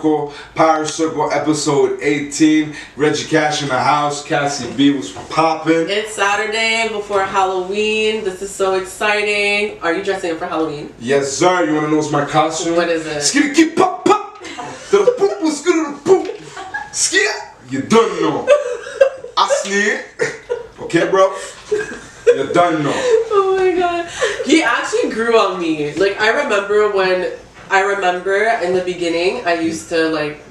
Power Circle episode 18. Reggie Cash in the house. Cassie B was popping. It's Saturday before Halloween. This is so exciting. Are you dressing up for Halloween? Yes, sir. You want to know what's my costume? What is it? Skitty keep pop pop. The poop was good to the poop. Skit. You done know. I sneak. Okay, bro. You done know. Oh my god. He actually grew on me. Like I remember in the beginning I used to like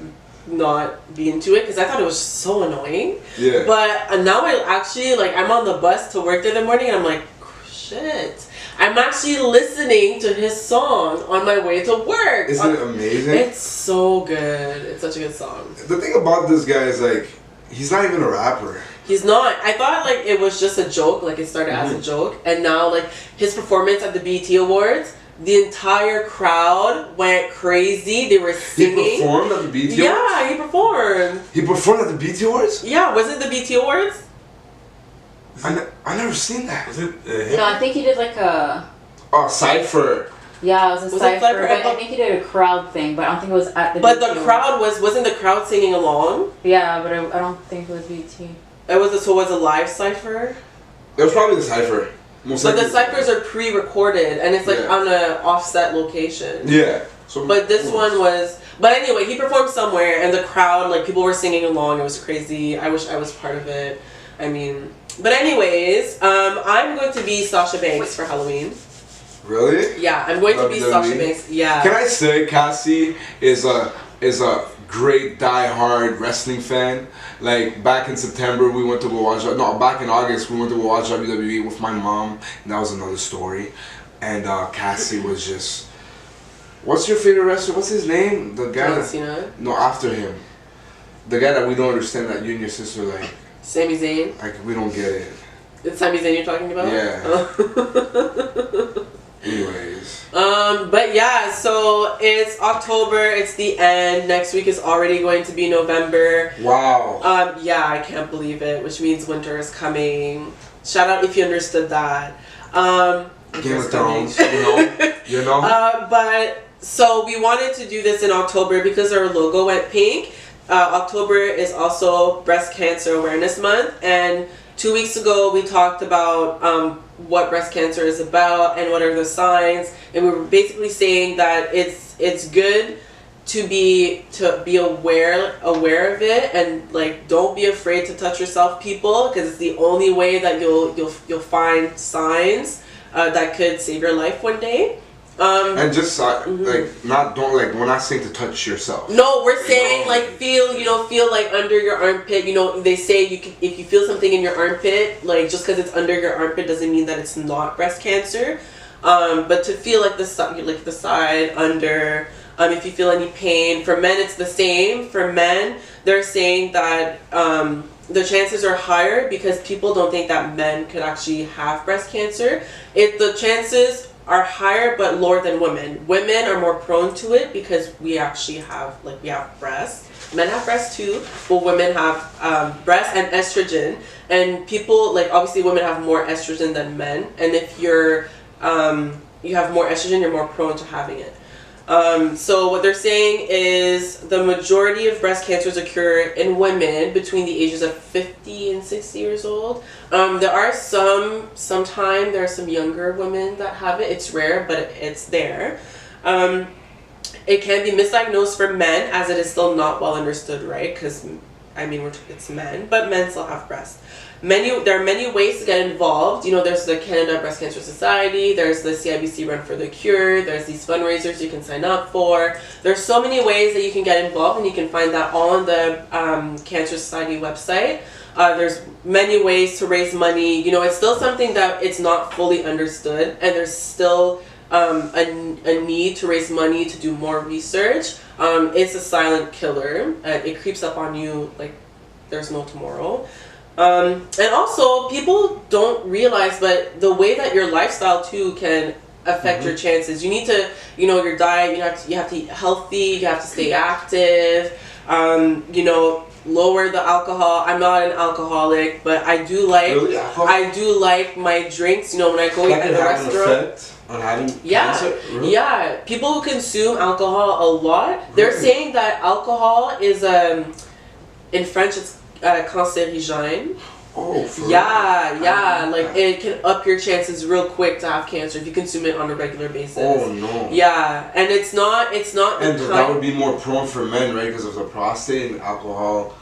not be into it because I thought it was so annoying. Yeah. But now I actually like I'm on the bus to work there in the morning and I'm like, shit. I'm actually listening to his song on my way to work. Isn't it amazing? It's so good. It's such a good song. The thing about this guy is like he's not even a rapper. He's not. I thought like it was just a joke, like it started as a joke, and now like his performance at the BET Awards, the entire crowd went crazy. They were singing. He performed at the BET Awards? Yeah, he performed. He performed at the BET Awards? Yeah, was it the BET Awards? I never seen that. Was it No, I think he did like a... Oh, Cypher. Yeah, it was a Was it cypher, Cypher? but I think he did a crowd thing, but I don't think it was at the But BET the crowd wasn't the crowd singing along? Yeah, but I don't think it was BET. It was a live cipher? It was probably the Cypher. Most But the likely. ciphers are pre-recorded and it's like Yeah. on an offset location. Yeah. So, But this one was... But anyway, he performed somewhere and the crowd, like people were singing along. It was crazy. I wish I was part of it. I mean... But anyways, I'm going to be Sasha Banks for Halloween. Really? Yeah, I'm going to be WWE? Sasha Banks. Yeah. Can I say Cassie is a great die-hard wrestling fan? Like back in September we went to go watch. No, back in August we went to go watch WWE with my mom, and that was another story. And Cassie was just. What's your favorite wrestler? What's his name? The guy. John Cena? No, after him. The guy that we don't understand that you and your sister like. Sami Zayn. Like we don't get it. It's Sami Zayn you're talking about? Yeah. Oh. Anyways. But yeah, so it's October, it's the end. Next week is already going to be November. Wow. Yeah, I can't believe it, which means winter is coming. Shout out if you understood that. Game of Thrones, you know. But so we wanted to do this in October because our logo went pink. October is also Breast Cancer Awareness Month, and 2 weeks ago we talked about what breast cancer is about and what are the signs, and we were basically saying that it's good to be aware of it, and like don't be afraid to touch yourself, people, because it's the only way that you'll find signs that could save your life one day. And just like we're not saying to touch yourself. No, we're saying like feel like under your armpit. They say if you feel something in your armpit, like just because it's under your armpit doesn't mean that it's not breast cancer. But to feel like the side under. If you feel any pain, for men it's the same. For men, they're saying that the chances are higher because people don't think that men could actually have breast cancer. The chances are higher but lower than women. Women are more prone to it because we actually have we have breasts. Men have breasts too, but women have breasts and estrogen. And people obviously women have more estrogen than men. And if you have more estrogen, you're more prone to having it. So what they're saying is the majority of breast cancers occur in women between the ages of 50 and 60 years old. There are sometimes there are some younger women that have it. It's rare, but it's there. It can be misdiagnosed for men as it is still not well understood, right? Because, it's men, but men still have breasts. There are many ways to get involved. There's the Canada Breast Cancer Society, there's the CIBC Run for the Cure, there's these fundraisers you can sign up for. There's so many ways that you can get involved, and you can find that all on the Cancer Society website. There's many ways to raise money. It's still something that it's not fully understood, and there's still a need to raise money to do more research. It's a silent killer. It creeps up on you like there's no tomorrow. And also, people don't realize, but the way that your lifestyle too can affect your chances. You need to, your diet. You have to eat healthy. You have to stay active. lower the alcohol. I'm not an alcoholic, but I do like Really? Alcohol? I do like my drinks. You know, when I go eat That at can the have an restaurant. effect on having Yeah, cancer? Really? yeah. People who consume alcohol a lot, they're Really? saying that alcohol is in French it's cancérigène. Oh, for Yeah, real? yeah. Like it can up your chances real quick to have cancer if you consume it on a regular basis. Oh no. Yeah, and it's not the And that kind. would be more prone for men, right? Because of the prostate and alcohol.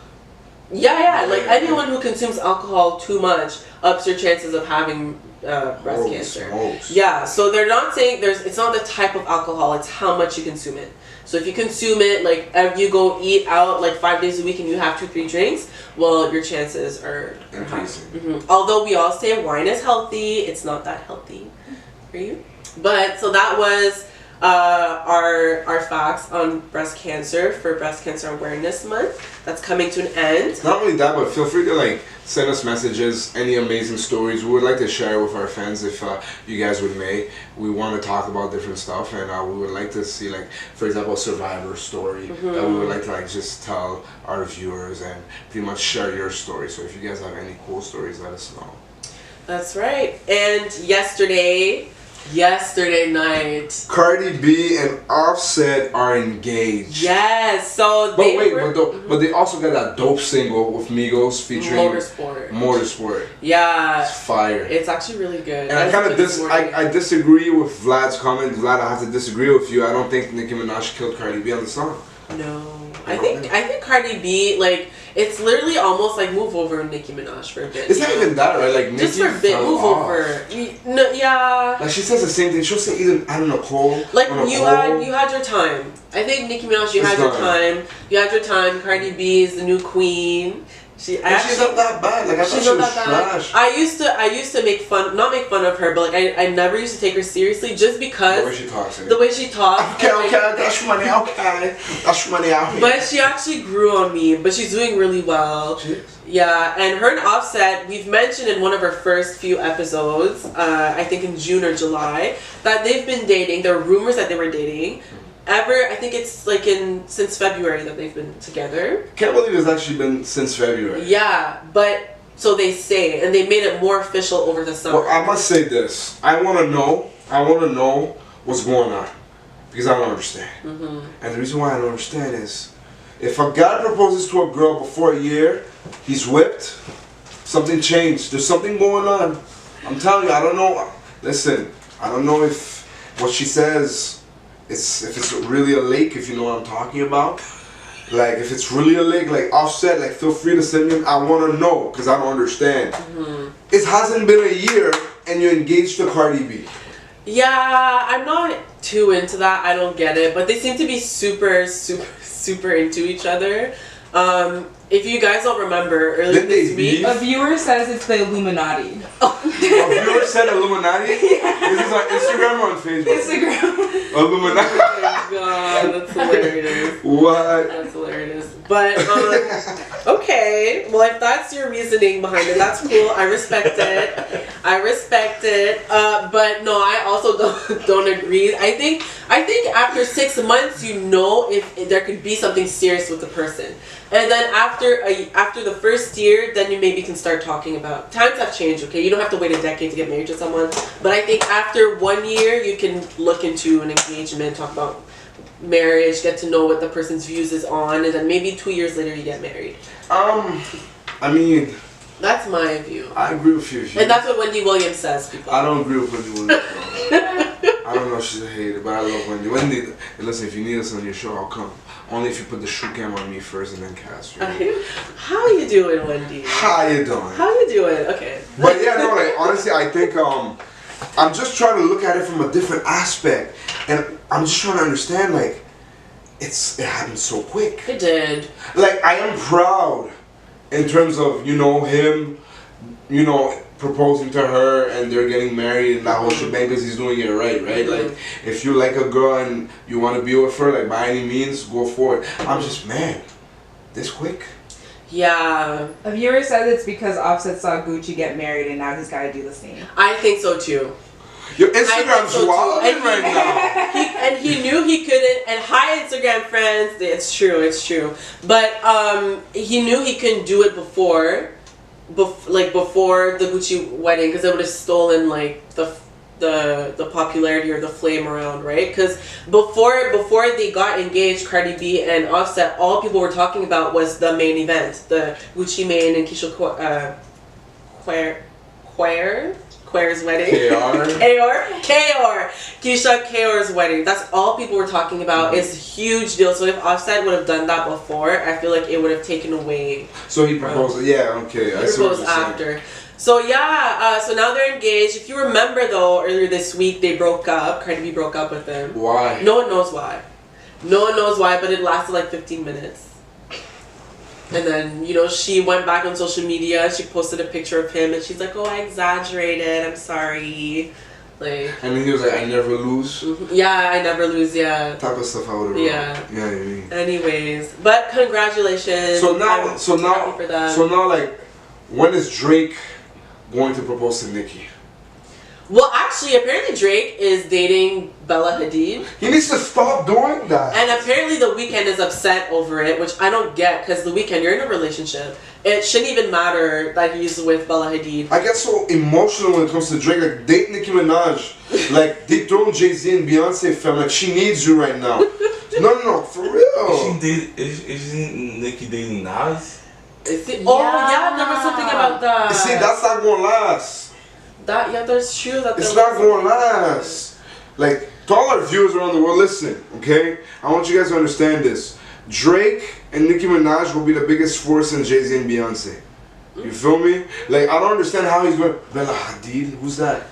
Yeah. Like Yeah. anyone who consumes alcohol too much ups your chances of having breast Holy cancer. smokes. Yeah, so they're not saying it's not the type of alcohol, it's how much you consume it. So if you consume it, like if you go eat out like 5 days a week and you have 2-3 drinks, well, your chances are high. Increasing. Although we all say wine is healthy, it's not that healthy for you. But so that was our facts on breast cancer for Breast Cancer Awareness Month. That's coming to an end. Not only that, but feel free to like send us messages, any amazing stories. We would like to share with our fans if you guys would may. We want to talk about different stuff, and we would like to see, like, for example, a survivor story that we would like to like just tell our viewers and pretty much share your story. So if you guys have any cool stories, let us know. That's right. And yesterday night. Cardi B and Offset are engaged. Yes, so But they wait, were but they also got that dope single with Migos featuring Motorsport. It's Yeah, fire. it's actually really good. And I kind of I disagree with Vlad's comment. Vlad, I have to disagree with you. I don't think Nicki Minaj killed Cardi B on the song. No, I think Cardi B, like, it's literally almost like move over Nicki Minaj for a bit. It's not even that, right? Like, just Nicki for a bit, fell move off. over. No, yeah. Like, she says the same thing. She'll say either I don't know, Cole. Like on a you pole. had your time. I think Nicki Minaj, you It's had your done. time. You had your time. Cardi B is the new queen. She's not that bad. Like, I thought She's she not was that bad. trash. I used to not make fun of her, but like I never used to take her seriously just because The way she talks. the way she talks. Okay, and, like, that's money, okay. That's money out here. But she actually grew on me. But she's doing really well. She is. Yeah, and her and Offset, we've mentioned in one of our first few episodes, I think in June or July, that they've been dating. There are rumors that they were dating. I think it's like since February that they've been together. Can't believe it's actually been since February. Yeah, but so they say, and they made it more official over the summer. Well, I must say this. I want to know what's going on. Because I don't understand. And the reason why I don't understand is, if a guy proposes to a girl before a year, he's whipped, something changed. There's something going on. I'm telling you, I don't know. Listen, I don't know if what she says, if it's really a lake, if you know what I'm talking about. Like, if it's really a lake, like Offset, like, feel free to send me. I want to know, because I don't understand. It hasn't been a year, and you're engaged to Cardi B. Yeah, I'm not too into that. I don't get it, but they seem to be super into each other. If you guys don't remember, earlier this week, a viewer says it's the Illuminati. A viewer said Illuminati? This is on Instagram or on Facebook? Instagram. Illuminati. oh my god, that's hilarious. What? That's hilarious. But okay, well, if that's your reasoning behind it, that's cool. I respect it. But no, I also don't agree. I think after 6 months, you know if there could be something serious with the person, and then after the first year, then you maybe can start talking about. Times have changed. Okay, you don't have to wait a decade to get married to someone, but I think after 1 year, you can look into an engagement, talk about marriage, get to know what the person's views is on, and then maybe 2 years later you get married. I mean, that's my view. I agree with you. And that's what Wendy Williams says, people. I don't agree with Wendy Williams. I don't know if she's a hater, but I love Wendy. Wendy, listen, if you need us on your show, I'll come. Only if you put the shoe cam on me first and then cast you. How you doing, Wendy? How you doing? How you doing? Okay. But yeah, no, like, honestly, I think I'm just trying to look at it from a different aspect, and I'm just trying to understand, like, it happened so quick. It did. Like, I am proud in terms of, him, proposing to her and they're getting married and that whole shebang because he's doing it right? Like, if you like a girl and you want to be with her, like, by any means, go for it. I'm just, man, this quick? Yeah. A viewer says it's because Offset saw Gucci get married and now he's got to do the same. I think so too. Your Instagram's wilding right now. And he knew he couldn't, and hi Instagram friends. It's true. But he knew he couldn't do it before the Gucci wedding, because it would have stolen like the popularity or the flame around, right? Because before they got engaged, Cardi B and Offset, all people were talking about was the main event, the Gucci Mane and Keisha Quare's wedding. Keisha Kayor's wedding. That's all people were talking about. It's a huge deal. So if Offset would have done that before, I feel like it would have taken away. So he proposed. Yeah, okay. He proposed after. So yeah, so now they're engaged. If you remember though, earlier this week they broke up. Cardi B broke up with him. Why? No one knows why. No one knows why, but it lasted like 15 minutes. And then, you know, she went back on social media, she posted a picture of him and she's like, oh, I exaggerated, I'm sorry. Like, and then he was like, I never lose. Yeah, I never lose, yeah. Type of stuff I would have wrote. Yeah, you mean. Anyways, but congratulations. So now, happy for them. So now, like, when is Drake going to propose to Nicki? Well, actually, apparently Drake is dating Bella Hadid. He needs to stop doing that. And apparently The Weeknd is upset over it, which I don't get, because The Weeknd, you're in a relationship. It shouldn't even matter that he's with Bella Hadid. I get so emotional when it comes to Drake. Like, date Nicki Minaj. Like, dethrone Jay-Z and Beyonce, fam. Like, she needs you right now. No, for real. Isn't Nicki dating Nas? Oh, yeah, there was something about that. See, that's not going to last. That's true. It's not going to last. Like, to all our viewers around the world, listen, okay? I want you guys to understand this. Drake and Nicki Minaj will be the biggest force in Jay-Z and Beyonce. You feel me? Like, I don't understand how he's going. Bella Hadid? Who's that?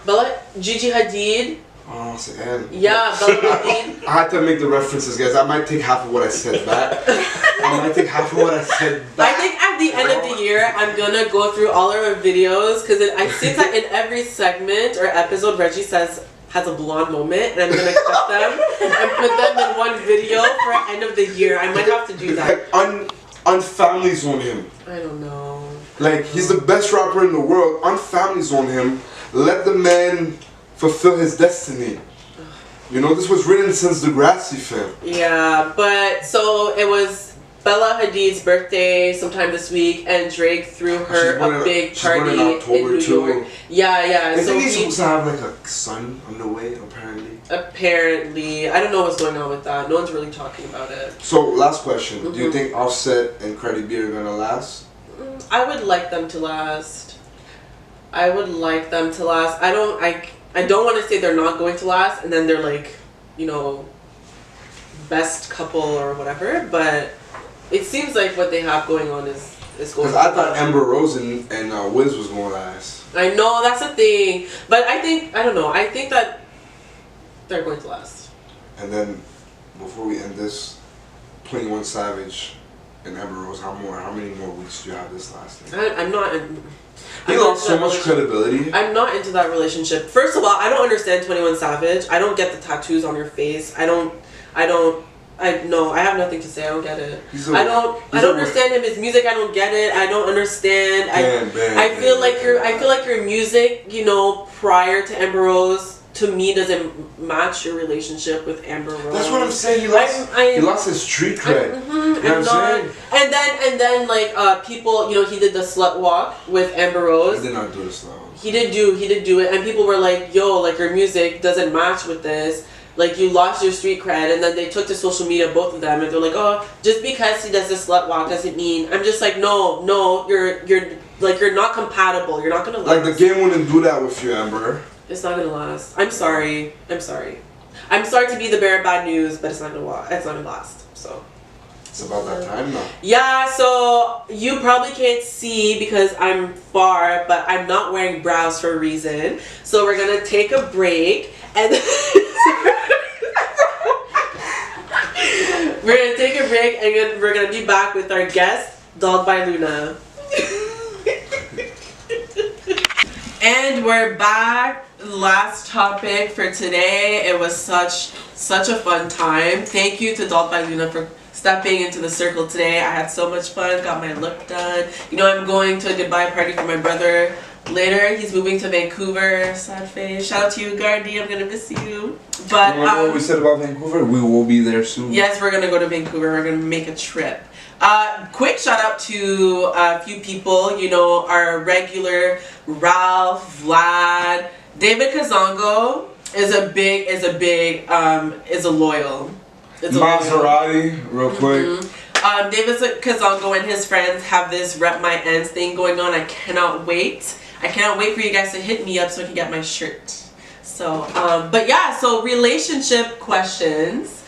Gigi Hadid. Oh, c'est elle. Yeah, Bella Hadid. I had to make the references, guys. I might take half of what I said back. I think at the end of the year, I'm gonna go through all of our videos, because I think that in every segment or episode, Reggie has a blonde moment, and I'm gonna cut them and put them in one video for end of the year. I might have to do that. Like, unfamily zone him. I don't know. Like, he's the best rapper in the world. Unfamily zone him. Let the man fulfill his destiny. You know, this was written since Degrassi, fam. Yeah, but so it was Bella Hadid's birthday sometime this week, and Drake threw her a big party in New York. Yeah. I think he's supposed to have like a son on the way, apparently. Apparently. I don't know what's going on with that. No one's really talking about it. So, last question. Do you think Offset and Cardi B are gonna last? I would like them to last. I don't want to say they're not going to last, and then they're like, you know, best couple or whatever, but it seems like what they have going on is going. Because I thought Amber Rose and Wiz was going to last. I know, that's the thing, but I think that they're going to last. And then, before we end this, 21 Savage and Amber Rose, how many more weeks do you have this lasting? I'm not. He lost so much credibility. I'm not into that relationship. First of all, I don't understand 21 Savage. I don't get the tattoos on your face. I have nothing to say. I don't get it. I don't understand him. His music, I don't get it. I don't understand. I feel like your music, you know, prior to Amber Rose, to me, doesn't match your relationship with Amber Rose. That's what I'm saying. He lost his street cred. You know what I'm saying? And then like people, you know, he did the slut walk with Amber Rose. He did not do the slut walk. He did do it, and people were like, "Yo, like your music doesn't match with this. Like you lost your street cred." And then they took to social media, both of them, and they're like, "Oh, just because he does the slut walk doesn't mean." I'm just like, no, you're not compatible. You're not gonna last. Like the game wouldn't do that with you, Amber. It's not gonna last. I'm sorry to be the bearer of bad news, but it's not gonna last. So it's about that time now. Yeah, so you probably can't see because I'm far, but I'm not wearing brows for a reason. So we're gonna take a break, and we're gonna be back with our guest, Dog by Luna. And we're back. Last topic for today. It was such a fun time. Thank you to Doll by Luna for stepping into the circle today. I had so much fun. Got my look done. You know, I'm going to a goodbye party for my brother Later, he's moving to Vancouver. Sad face. Shout out to you, Gardy. I'm gonna miss you. But Remember what we said about Vancouver? We will be there soon. yes, we're gonna go to Vancouver. We're gonna make a trip. Quick shout out to a few people. You know, our regular Ralph, Vlad, David Kazongo is a loyal. It's a Maserati, real quick. David Kazongo and his friends have this Rep My Ends thing going on. I cannot wait. I cannot wait for you guys to hit me up so I can get my shirt. So, but yeah, so relationship questions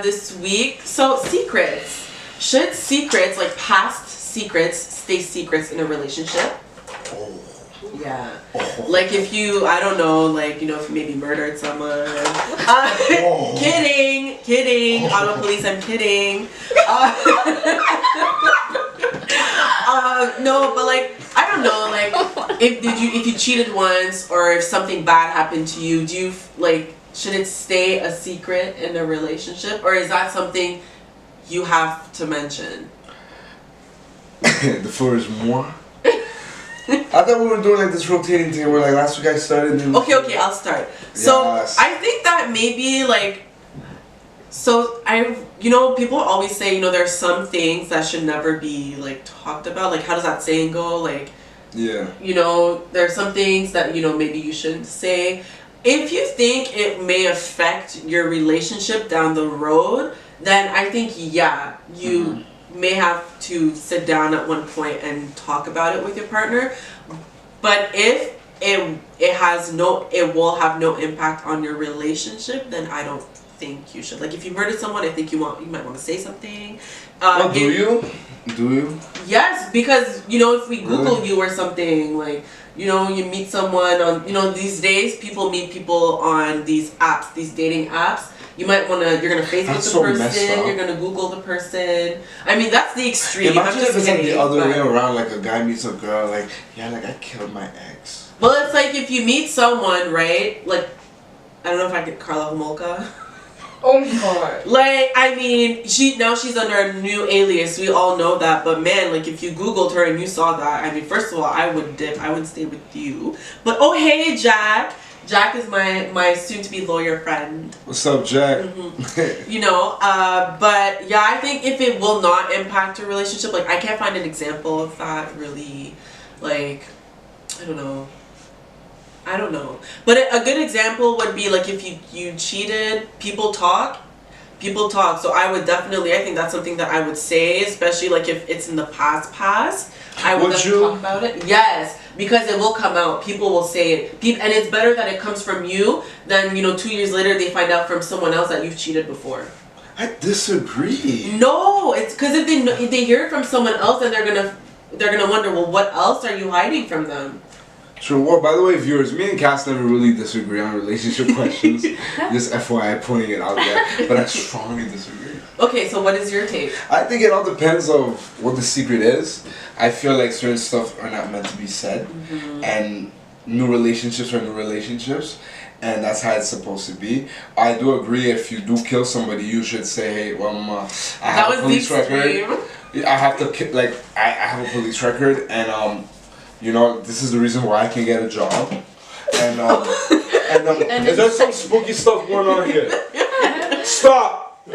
this week. So secrets. Should secrets, like past secrets, stay secrets in a relationship? Yeah. Like if you, I don't know, like, you know, if you maybe murdered someone. Kidding. Auto police, I'm kidding. No, but like, I don't know, like, if you cheated once or if something bad happened to you, do you, like, should it stay a secret in a relationship? Or is that something you have to mention? The floor is more. I thought we were doing like this rotating thing where like last week I started. Okay, I'll start. So Yes. I think that maybe like, so you know, people always say, you know, there's some things that should never be like talked about. Like, how does that saying go? Like, yeah. you know, there are some things that, you know, maybe you shouldn't say. If you think it may affect your relationship down the road, then I think, yeah, you may have to sit down at one point and talk about it with your partner. But if it will have no impact on your relationship, then I don't think you should. Like, if you murdered someone, I think you might want to say something. Do you? Yes, because, you know, if we Google you or something, like, you know, you meet someone on, you know, these days people meet people on these apps, these dating apps. You might want to, you're going to Facebook the person, you're going to Google the person. I mean, that's the extreme. Imagine if it's like the other way around, like a guy meets a girl, like, yeah, like I killed my ex. Well, it's like if you meet someone, right? Like, I don't know if I get Carla Homolka. Oh my god. Like, I mean, she's under a new alias. We all know that. But man, like, if you Googled her and you saw that, I mean, first of all, I would dip. I would stay with you. But, oh, hey, Jack. Jack is my soon-to-be lawyer friend. What's up, Jack? You know, but yeah, I think if it will not impact your relationship, like, I can't find an example of that really, like, I don't know. But a good example would be, like, if you cheated, people talk. So I would definitely, I think that's something that I would say, especially, like, if it's in the past. I would talk about it. Yes, because it will come out. People will say it. And it's better that it comes from you than, you know, 2 years later they find out from someone else that you've cheated before. I disagree. No, it's because if they hear it from someone else, then they're gonna wonder, well, what else are you hiding from them? True. Well, by the way, viewers, me and Cass never really disagree on relationship questions. Just FYI, putting it out there. But I strongly disagree. Okay, so what is your take? I think it all depends of what the secret is. I feel like certain stuff are not meant to be said. And new relationships are new relationships. And that's how it's supposed to be. I do agree, if you do kill somebody, you should say, hey, well, I have a police record. I have to, like, I have a police record, and you know, this is the reason why I can get a job. And is there some spooky stuff going on here? Stop!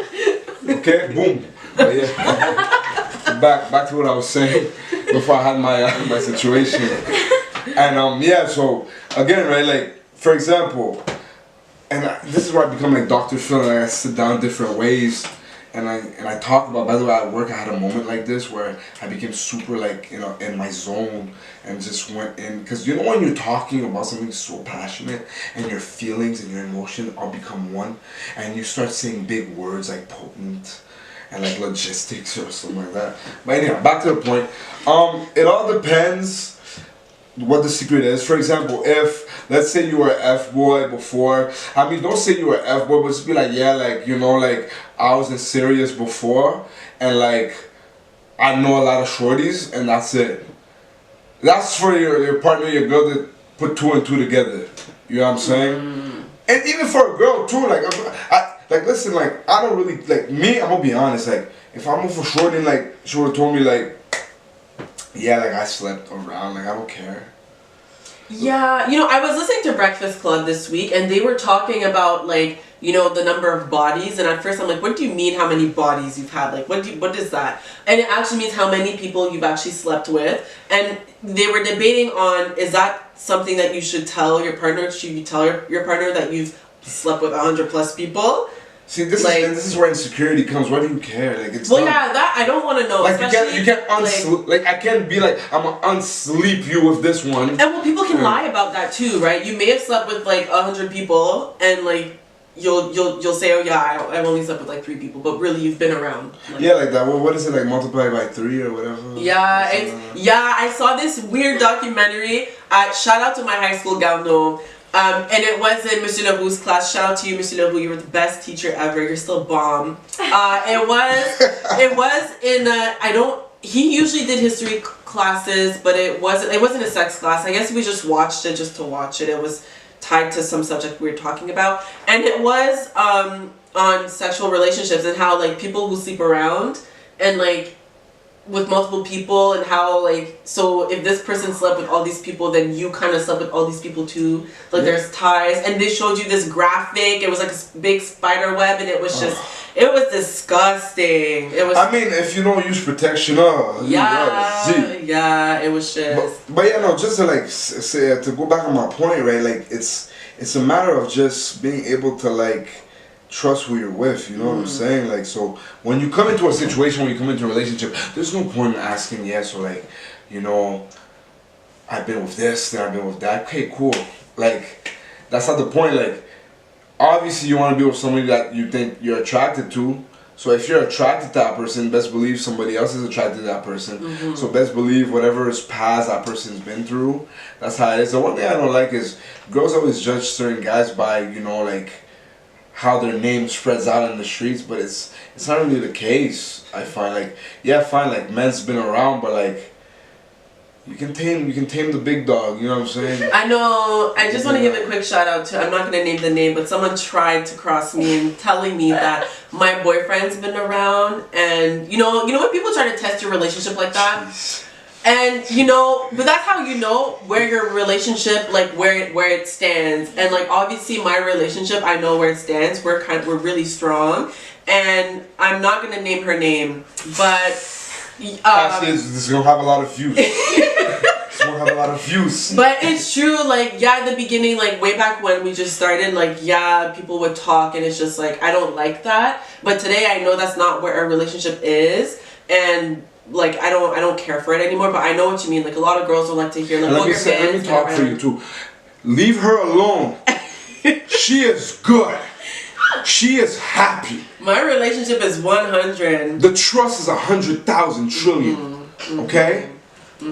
Okay, boom. But yeah, back to what I was saying before I had my situation. And yeah, so again, right, like, for example, this is where I become like Dr. Phil, and I sit down different ways. And I talk about, by the way, at work I had a moment like this where I became super, like, you know, in my zone and just went in. Because you know when you're talking about something so passionate and your feelings and your emotion all become one, and you start saying big words like potent and like logistics or something like that. But anyhow, back to the point. It all depends what the secret is. For example, if let's say you were an F-boy before, I mean, don't say you were an F-boy, but just be like, yeah, like, you know, like, I was in serious before, and like, I know a lot of shorties, and that's it. That's for your partner, your girl, to put 2 and 2 together. You know what I'm saying? And even for a girl too, like, listen, like, I don't really, like, me, I'm gonna be honest, like, if I'm with a shorty and like, she would've told me like, yeah, like, I slept around, like, I don't care. Yeah, you know, I was listening to Breakfast Club this week, and they were talking about like, you know, the number of bodies. And at first, I'm like, what do you mean? How many bodies you've had? Like, what is that? And it actually means how many people you've actually slept with. And they were debating on, is that something that you should tell your partner? Should you tell your partner that you've slept with 100+ people? See, this is where insecurity comes. Why do you care? Like, it's well, not, yeah, that I don't want to know. like you can't unsleep. Like, I can't be like, I'm gonna unsleep you with this one. And well, people can lie about that too, right? You may have slept with like 100 people, and like you'll say, oh yeah, I've only slept with like 3 people, but really you've been around. Like, yeah, like that. Well, what is it, like multiplied by 3 or whatever? Yeah, I saw this weird documentary. Shout out to my high school GAWM. And it was in Monsieur Leroux's class. Shout out to you, Monsieur Leroux. You were the best teacher ever. You're still bomb. It was in he usually did history classes, but it wasn't a sex class. I guess we just watched it just to watch it. It was tied to some subject we were talking about, and it was on sexual relationships and how like people who sleep around and like with multiple people, and how like, so if this person slept with all these people, then you kind of slept with all these people too, like there's ties. And they showed you this graphic. It was like a big spider web, and it was just it was disgusting. It was, I mean, if you don't use protection, it was just but yeah, no, just to like say, to go back on my point, right? Like, it's a matter of just being able to like trust who you're with, you know what I'm saying? Like, so when you come into a situation, when you come into a relationship, there's no point in asking yes or like, you know, I've been with this, then I've been with that. Okay, cool. Like, that's not the point. Like, obviously you want to be with somebody that you think you're attracted to. So if you're attracted to that person, best believe somebody else is attracted to that person. So best believe whatever's past that person's been through, that's how it is. The one thing I don't like is girls always judge certain guys by, you know, like, how their name spreads out in the streets, but it's not really the case. I find, like, yeah, fine, like men's been around, but like you can tame the big dog, you know what I'm saying? I know. I just want to give a quick shout out to, I'm not going to name the name, but someone tried to cross me and telling me that my boyfriend's been around, and you know when people try to test your relationship like that? Jeez. And you know, but that's how you know where your relationship, like where it stands. And like obviously my relationship, I know where it stands. We're really strong, and I'm not gonna name her name, but this is gonna have a lot of views. It's gonna have a lot of views. But it's true, like yeah, at the beginning, like way back when we just started, like yeah, people would talk, and it's just like I don't like that. But today I know that's not where our relationship is, and like I don't care for it anymore. But I know what you mean. Like a lot of girls don't like to hear like, let me talk for you too. Leave her alone. She is good. She is happy. My relationship is 100. The trust is 100,000 trillion. Okay. I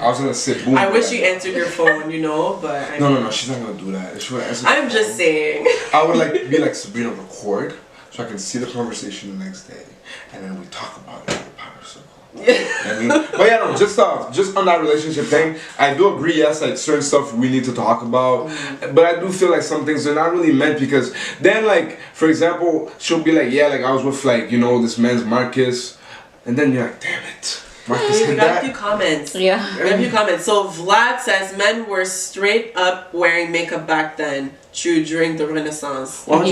was gonna say boom. I wish you answered your phone, you know, but I no, she's not gonna do that. She would answer. I'm just saying. I would like be like Sabrina, record so I can see the conversation the next day, and then we talk about it in the power circle. I mean, but yeah, no, just on that relationship thing, I do agree. Yes, like certain stuff we need to talk about, but I do feel like some things are not really meant, because then, like for example, she'll be like, yeah, like I was with like this man's Marcus, and then you're like, damn it, Marcus we did got that. a few comments. Yeah. We got a few comments. So Vlad says men were straight up wearing makeup back then. True, during the Renaissance. And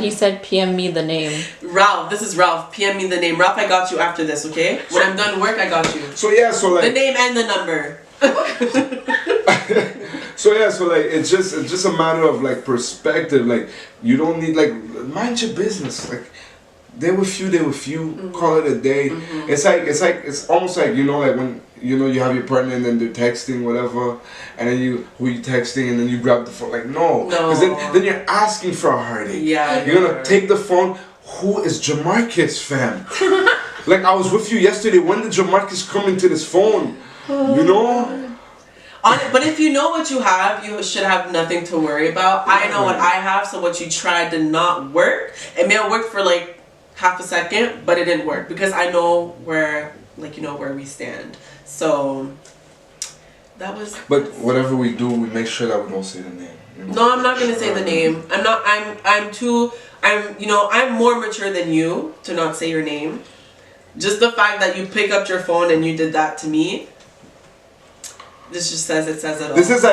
he said, PM me the name. Ralph, this is Ralph. PM me the name. Ralph, I got you after this, okay? When I'm done work, I got you. So yeah, so like the name and the number. So like it's just a matter of like perspective. Like you don't need, like, mind your business. Like they with you, call it a day. It's almost like like when you have your partner and then they're texting whatever, and then who you texting, and then you grab the phone. Like no, because then you're asking for a heartache. Yeah, you're gonna take the phone. Who is Jamarcus, fam? Like I was with you yesterday. When did Jamarcus come into this phone? You know. But if you know what you have, you should have nothing to worry about. I know what I have, so what you tried did not work. It may have worked for like half a second, but it didn't work because I know where we stand. So that was. But whatever we do, we make sure that we don't say the name. No, I'm not gonna say the name. I'm more mature than you to not say your name. Just the fact that you pick up your phone and you did that to me. This just says it all. This is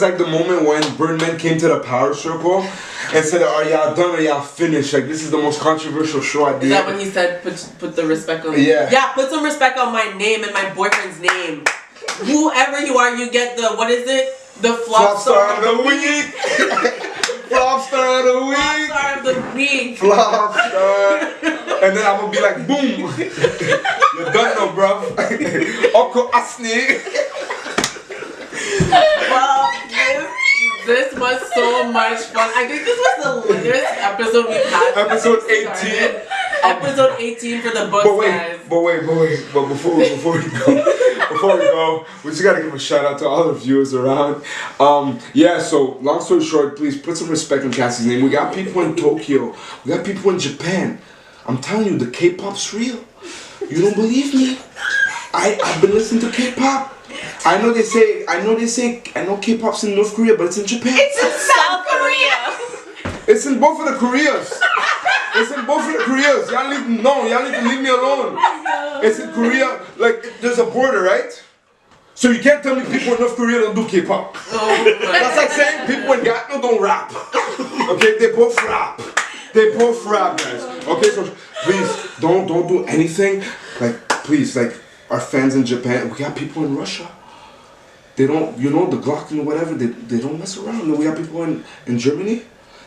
like the moment when Birdman came to the power circle and said, "Are y'all done or y'all finished?" Like this is the most controversial show I did. Is that when he said put the respect on? Yeah. Yeah, put some respect on my name and my boyfriend's name. Whoever you are, you get the what is it? The flop star of the week. Flop star of the week. Flop star of the week. Flop star. And then I'm gonna be like, boom. You're done now, bruv. Uncle Asni. Well, this was so much fun. I think this was the latest episode we've had. Episode 18. Episode 18 for the books, guys. But before we go, we just gotta give a shout out to all the viewers around. So long story short, please put some respect on Cassie's name. We got people in Tokyo. We got people in Japan. I'm telling you, the K-pop's real. You don't believe me? I've been listening to K-pop. I know K-pop's in North Korea, but it's in Japan. It's in South Korea. It's in both of the Koreas. It's in both of the Koreas. Y'all need to leave me alone. It's in Korea. Like, there's a border, right? So you can't tell me people in North Korea don't do K-pop. That's like saying people in Ghana don't rap. Okay, they both rap. They both rap, guys. Okay, so please don't do anything. Like, please, like our fans in Japan. We got people in Russia. They don't, the Glock and whatever. They don't mess around. We got people in Germany.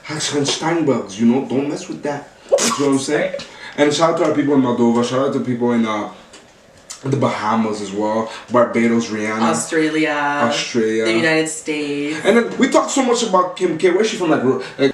Steinbergs, don't mess with that. You know what I'm saying? And shout out to our people in Moldova. Shout out to people in the Bahamas as well. Barbados, Rihanna. Australia. The United States. And then we talk so much about Kim K. Where's she from? Like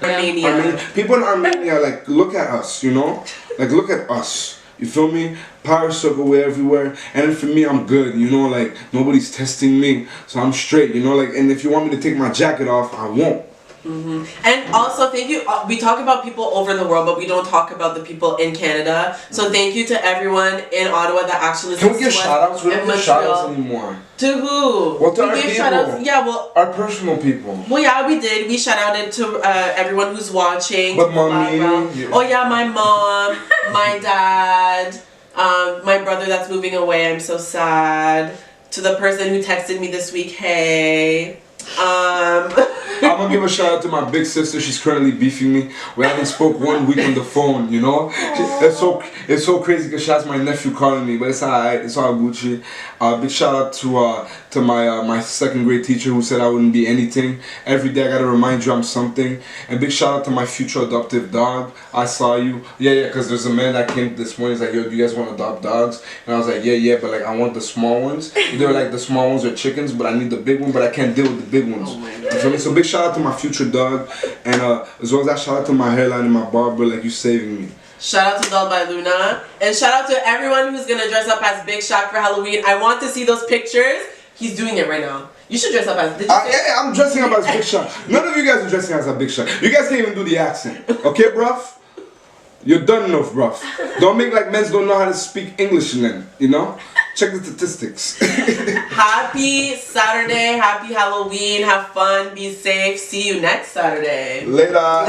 Armenia. People in Armenia, like, look at us, Like, look at us. You feel me? Power circle, we're everywhere. And for me, I'm good, like, nobody's testing me. So I'm straight, like, and if you want me to take my jacket off, I won't. Mm-hmm. And also, thank you. We talk about people over the world, but we don't talk about the people in Canada. So thank you to everyone in Ottawa that actually listens to us. Can we give shout-outs? We don't give shout-outs anymore. To who? Well, to we our gave people. shout-outs. Yeah, well, our personal people. Well, yeah, we did. We shout-outed to everyone who's watching. But mommy. Yeah. Oh yeah, my mom, my dad, my brother that's moving away. I'm so sad. To the person who texted me this week, hey. I'm gonna give a shout out to my big sister. She's currently beefing me. We haven't spoke 1 week on the phone, It's so crazy because she has my nephew calling me, but it's alright. It's all Gucci. Big shout out to my second grade teacher who said I wouldn't be anything. Every day I gotta remind you I'm something. And big shout out to my future adoptive dog. I saw you. Yeah, because there's a man that came this morning. He's like, yo, do you guys want to adopt dogs? And I was like, yeah, but like I want the small ones. They were like, the small ones are chickens, but I need the big one, but I can't deal with the big ones. You feel me? So big shout out to my future dog, and as well as that, shout out to my hairline and my barber. Like, you saving me. Shout out to Doll by Luna, and shout out to everyone who's gonna dress up as Big Shock for Halloween. I want to see those pictures. He's doing it right now. You should dress up as. Yeah, I'm dressing up as Big Shock. None of you guys are dressing as a Big Shock. You guys can't even do the accent. Okay, bruv? You're done enough, bruv. Don't make like men don't know how to speak English then, Check the statistics. Happy Saturday, happy Halloween, have fun, be safe. See you next Saturday. Later.